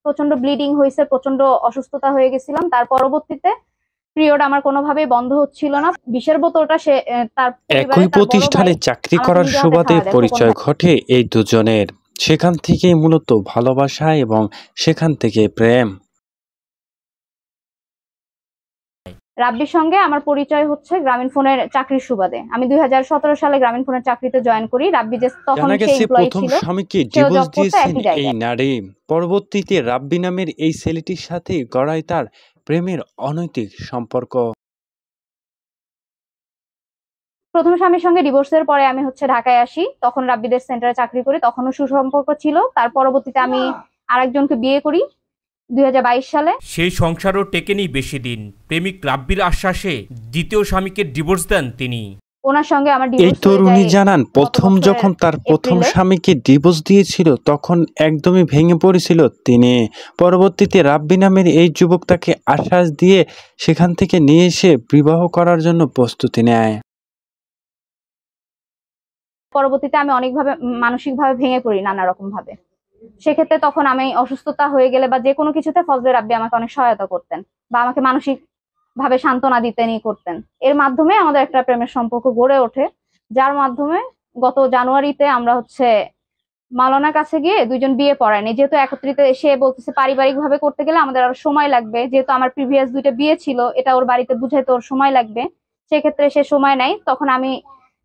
প্রচন্ড ব্লিডিং হয়েছে, প্রচন্ড অসুস্থতা হয়ে গেছিলাম। তার পরবর্তীতে পিরিয়ড আমার কোনোভাবেই বন্ধ হচ্ছিল না। বিষের বোতলটা সে তার একই প্রতিষ্ঠানে চাকরি করার সুবাদে পরিচয় ঘটে এই দুজনের। সেখান থেকেই মূলত ভালোবাসা এবং সেখান থেকে প্রেম। রাব্বির সঙ্গে আমার পরিচয় হচ্ছে গ্রামীণ ফোনের চাকরির সুবাদে। আমি 2017 সালে গ্রামীণ ফোনের চাকরিতে জয়েন করি। রাব্বি যে তখন সেই এমপ্লয়ি প্রথম ছিল, স্বামীকে সেও ডিভোর্স জব করতো দিয়েছেন একই এই জায়গায়। নারী। পরবর্তীতে রাব্বি নামের এই ছেলেটির সাথে গড়ায় তার প্রেমের অনৈতিক সম্পর্ক। প্রথম স্বামীর সঙ্গে ডিভোর্সের পরে আমি ঢাকায় আসি। তখন রাব্বিদের সেন্টারে চাকরি করি, তখনও সুসম্পর্ক ছিল। তার পরবর্তীতে আমি আরেকজনকে বিয়ে করি 2022 সালে। সেই সংসারও টেকেনি বেশি দিন। প্রেমিক রাব্বির আশ্বাসে দ্বিতীয় স্বামীকে ডিভোর্স দেন তিনি। ওনার সঙ্গে আমার এই ডিভোর্স হয়ে তরুণী যায়। জানান, প্রথম যখন তার প্রথম স্বামীকে ডিভোর্স দিয়েছিল তখন একদমই ভেঙে পড়েছিল তিনি। পরবর্তীতে রাব্বি নামের এই যুবক তাকে আশ্বাস দিয়ে সেখান থেকে নিয়ে এসে বিবাহ করার জন্য প্রস্তুতি নেয়। পরবর্তীতে আমি অনেকভাবে মানসিকভাবে ভেঙে পড়ি নানা রকম ভাবে। সেক্ষেত্রে তখন আমি অসুস্থতা হয়ে গেলে বা যে কোনো কিছুতে ফজলে রাব্বি আমাকে অনেক সহায়তা করতেন বা আমাকে মানসিক ভাবে সান্ত্বনা দিতেনই করতেন। এর মাধ্যমে আমাদের একটা প্রেমের সম্পর্ক গড়ে ওঠে, যার মাধ্যমে গত জানুয়ারিতে আমরা মাওলানার কাছে গিয়ে দুইজন বিয়ে পড়ায়নি। যেহেতু একত্রিত এসে বলতেছে পারিবারিক ভাবে করতে গেলে আমাদের আরো সময় লাগবে, যেহেতু আমার প্রিভিয়াস 2টা বিয়ে ছিল, এটা ওর বাড়িতে বুঝাইতে ওর সময় লাগবে। সেক্ষেত্রে সে সময় নেয়। তখন আমি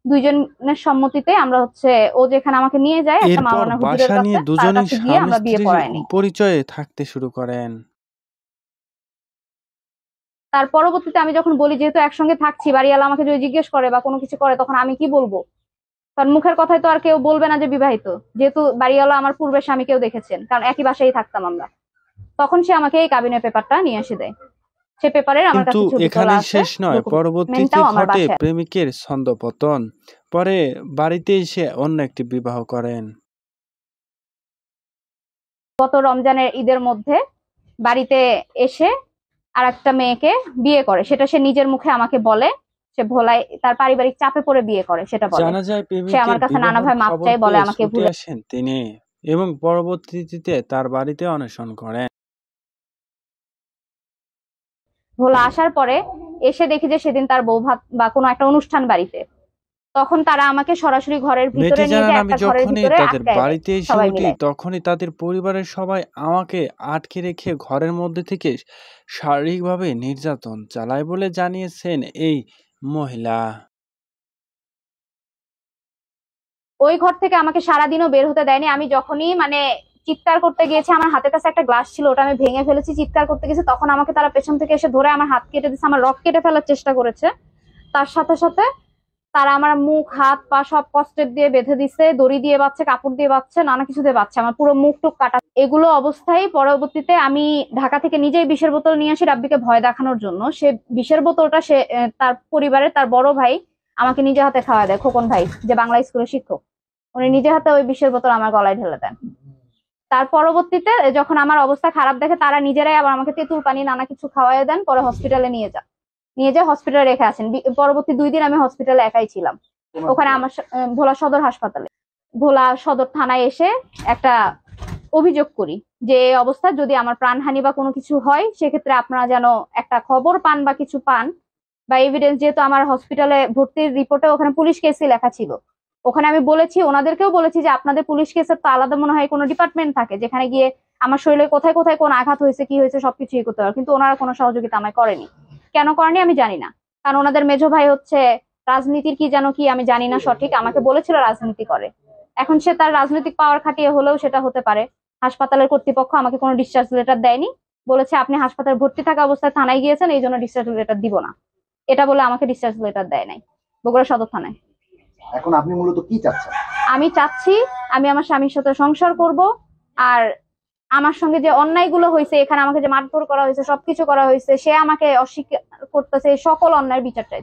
দুইজনের সম্মতিতে আমরা ও যেখানে আমাকে নিয়ে যায় একটা মাওলানা হুজুরের কাছে, তার কাছে গিয়ে আমরা বিয়ে পড়াইনি। পরিচয়ে থাকতে শুরু করেন। তার পরবর্তীতে আমি যখন বলি যেহেতু একসঙ্গে থাকছি, বাড়িওয়ালা আমাকে যদি জিজ্ঞেস করে বা কোনো কিছু করে তখন আমি কি বলবো? কারণ মুখের কথায় তো আর কেউ বলবে না যে বিবাহিত, যেহেতু বাড়িওয়ালা আমার পূর্বের স্বামীকেও দেখেছেন, কারণ একই বাসায় থাকতাম আমরা। তখন সে আমাকে এই কাবিনের পেপারটা নিয়ে এসে দেয়। সে পেপারের আমার কাছে ছবি তোলা আছে। এখানে শেষ নয়, পরবর্তীতে ঘটে প্রেমিকের ছন্দপতন। পরে বাড়িতে এসে অন্য একটি বিবাহ করেন। গত রমজানের ঈদের মধ্যে বাড়িতে এসে আর একটা মেয়েকে বিয়ে করে, সেটা সে নিজের মুখে আমাকে বলে। সে ভোলায় তার পারিবারিক চাপে পড়ে বিয়ে করে, সেটা বলে। জানা যায় সে আমার কাছে নানাভাবে মাপ চাই, বলে আমাকে ভুলে আসেন তিনি এবং পরবর্তীতে তার বাড়িতে অনশন করেন। ভোলা আসার পরে এসে দেখি যে সেদিন তার বউ ভাত বা কোনো একটা অনুষ্ঠান বাড়িতে। তখন তারা আমাকে সরাসরি ঘরের ভিতরে নিয়ে যায়, একটা ঘরের ভিতরে আটকায় দেয় সবাই মিলে। তখনই তাদের পরিবারের সবাই আমাকে আটকে রেখে ঘরের মধ্যে থেকে শারীরিকভাবে নির্যাতন চালায় বলে জানিয়েছেন এই মহিলা। ওই ঘর থেকে আমাকে সারাদিনও বের হতে দেয়নি। আমি যখনই চিৎকার করতে গিয়েছি, আমার হাতের কাছে একটা গ্লাস ছিল, ওটা আমি ভেঙে ফেলেছি, চিৎকার করতে গেছি, তখন আমাকে তারা পেছন থেকে এসে ধরে আমার হাত কেটে দিচ্ছে, আমার রক কেটে ফেলার চেষ্টা করেছে। তার সাথে সাথে তারা আমার মুখ, হাত, পা সব কষ্টের দিয়ে বেঁধে দিচ্ছে, দড়ি দিয়ে বাঁধছে, কাপড় দিয়ে বাঁধছে, নানা কিছু দিয়ে বাঁধছে, আমার পুরো মুখ টুক কাটা। এগুলো অবস্থায় পরবর্তীতে আমি ঢাকা থেকে নিজেই বিষের বোতল নিয়ে আসি রাব্বিকে ভয় দেখানোর জন্য। সে বিষের বোতলটা সে তার পরিবারের তার বড় ভাই আমাকে নিজে হাতে খাওয়া দেয়, খোকন ভাই, যে বাংলা স্কুলের শিক্ষক। উনি নিজে হাতে ওই বিষের বোতল আমার গলায় ঢেলে দেন। তার পরবর্তীতে যখন আমার অবস্থা খারাপ দেখে, তারা নিজেরাই আবার আমাকে তেঁতুল পানি নানা কিছু খাওয়াই দেন। পরে হসপিটালে নিয়ে যায় হসপিটালে রেখে আসেন। পরবর্তী 2 দিন আমি হসপিটালে একাই ছিলাম ওখানে, আমার ভোলা সদর হাসপাতালে। ভোলা সদর থানায় এসে একটা অভিযোগ করি যে অবস্থা যদি আমার প্রাণহানি বা কোনো কিছু হয়, সেক্ষেত্রে আপনারা যেন একটা খবর পান বা কিছু পান বা এভিডেন্স। যেহেতু আমার হসপিটালে ভর্তির রিপোর্টে ওখানে পুলিশ কেসই লেখা ছিল, ওখানে আমি বলেছি, ওনাদেরকেও বলেছি যে আপনাদের পুলিশ কেসের তো আলাদা মনে হয় কোনো ডিপার্টমেন্ট থাকে, যেখানে গিয়ে আমার শরীরে কোথায় কোথায় কোন আঘাত হয়েছে, কি হয়েছে সবকিছু ইয়ে করতে পারে। কিন্তু ওনারা কোনো সহযোগিতা আমায় করেনি। কেন করেনি আমি জানি না, কারণ ওনাদের মেজো ভাই রাজনীতির কি যেন কি আমি জানি না সঠিক, আমাকে বলেছিল রাজনীতি করে। এখন সে তার রাজনৈতিক পাওয়ার খাটিয়ে হলেও সেটা হতে পারে। হাসপাতালের কর্তৃপক্ষ আমাকে কোনো ডিসচার্জ লেটার দেয়নি, বলেছে আপনি হাসপাতালে ভর্তি থাকা অবস্থায় থানায় গিয়েছেন, এই জন্য ডিসচার্জ লেটার দিব না, এটা বলে আমাকে ডিসচার্জ লেটার দেয় নাই বগুড়া সদর থানায়। এখন আপনি মূলত কি চাচ্ছেন? আমি চাচ্ছি আমি আমার স্বামীর সাথে সংসার করব, আর আমার সঙ্গে যে অন্যায়গুলো হয়েছে, এখানে আমাকে যে মারধর করা হয়েছে, সবকিছু করা হয়েছে, সে আমাকে অস্বীকার করতেছে, সকল অন্যায়ের বিচার চাই।